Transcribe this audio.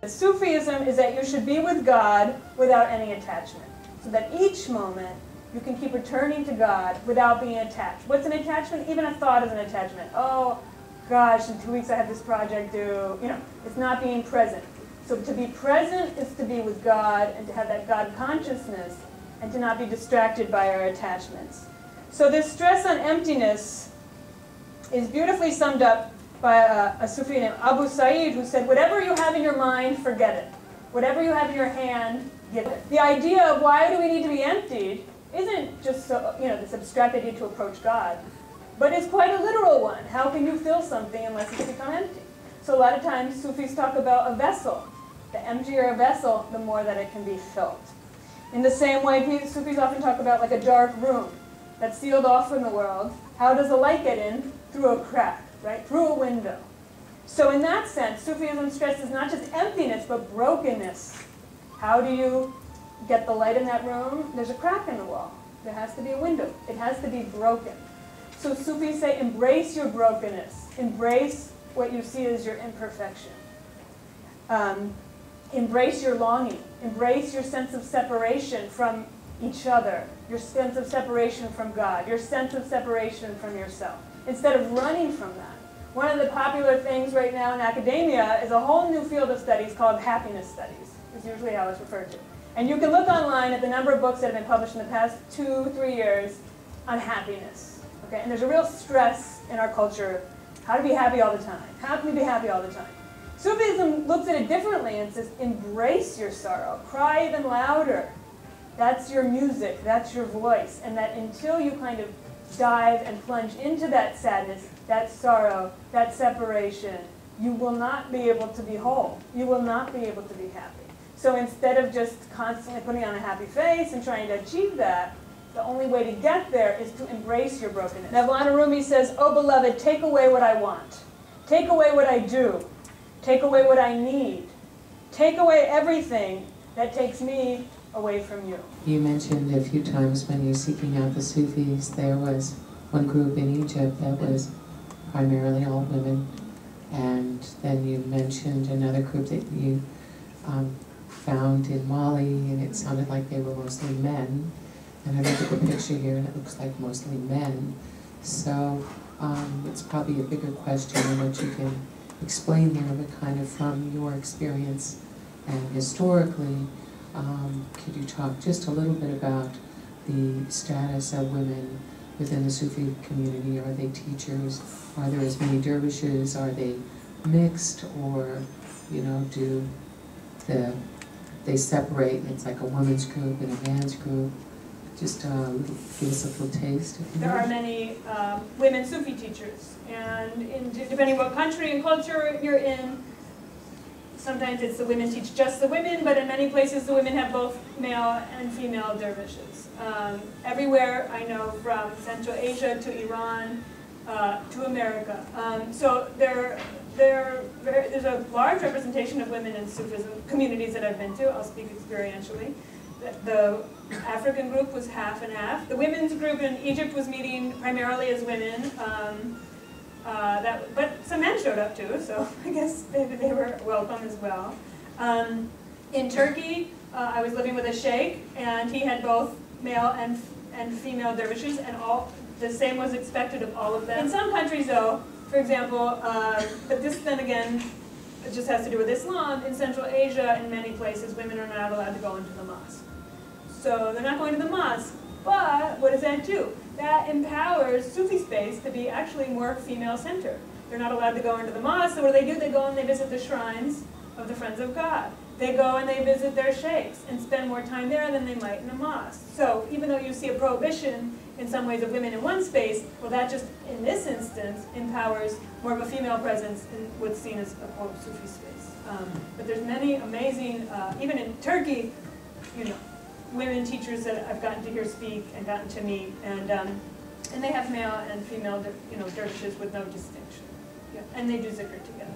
Sufism is that you should be with God without any attachment. So that each moment you can keep returning to God without being attached. What's an attachment? Even a thought is an attachment. Oh, gosh, in 2 weeks I have this project due. You know, it's not being present. So to be present is to be with God and to have that God consciousness and to not be distracted by our attachments. So this stress on emptiness is beautifully summed up by a Sufi named Abu Sa'id, who said, whatever you have in your mind, forget it. Whatever you have in your hand, give it. The idea of why do we need to be emptied isn't just so, this abstract idea to approach God, but it's quite a literal one. How can you fill something unless it's become empty? So a lot of times Sufis talk about a vessel. The emptier a vessel, the more that it can be filled. In the same way, Sufis often talk about like a dark room that's sealed off from the world. How does the light get in? Through a crack, right? Through a window. So in that sense, Sufism stresses not just emptiness, but brokenness. How do you get the light in that room? There's a crack in the wall. There has to be a window. It has to be broken. So Sufis say, embrace your brokenness. Embrace what you see as your imperfection. Embrace your longing. Embrace your sense of separation from each other. Your sense of separation from God. Your sense of separation from yourself. Instead of running from that. One of the popular things right now in academia is a whole new field of studies called happiness studies. Is usually how it's referred to. And you can look online at the number of books that have been published in the past 2-3 years on happiness. Okay? And there's a real stress in our culture. How to be happy all the time. How can we be happy all the time? Sufism looks at it differently and says, embrace your sorrow. Cry even louder. That's your music. That's your voice. And that until you kind of dive and plunge into that sadness, that sorrow, that separation, you will not be able to be whole. You will not be able to be happy. So instead of just constantly putting on a happy face and trying to achieve that, the only way to get there is to embrace your brokenness. Mevlana Rumi says, oh beloved, take away what I want. Take away what I do. Take away what I need. Take away everything that takes me away from you. You mentioned a few times when you're seeking out the Sufis, there was one group in Egypt that was primarily all women, and then you mentioned another group that you found in Mali, and it sounded like they were mostly men. And I look at the picture here, and it looks like mostly men. So it's probably a bigger question than what you can explain there, but kind of from your experience and historically, could you talk just a little bit about the status of women within the Sufi community? Are they teachers? Are there as many dervishes? Are they mixed? Or, do they separate? It's like a women's group and a man's group. Just give us a little taste. There are many women Sufi teachers, and depending what country and culture you're in, sometimes it's the women teach just the women, but in many places the women have both male and female dervishes. Everywhere, I know, from Central Asia to Iran to America. So there's a large representation of women in Sufism communities that I've been to. I'll speak experientially. The African group was half and half. The women's group in Egypt was meeting primarily as women. But some men showed up too, so I guess they were welcome as well. In Turkey, I was living with a sheikh, and he had both male and female dervishes, and the same was expected of all of them. In some countries, though, for example, but this then again, it just has to do with Islam. In Central Asia, in many places, women are not allowed to go into the mosque. So they're not going to the mosque, but what does that do? That empowers Sufi space to be actually more female-centered. They're not allowed to go into the mosque, so what do? They go and they visit the shrines of the Friends of God. They go and they visit their sheikhs and spend more time there than they might in a mosque. So even though you see a prohibition in some ways of women in one space, well, that just, in this instance, empowers more of a female presence in what's seen as a quote Sufi space. But there's many amazing, even in Turkey, women teachers that I've gotten to hear speak and gotten to meet, and they have male and female, dervishes with no distinction. Yeah. And they do zikr together.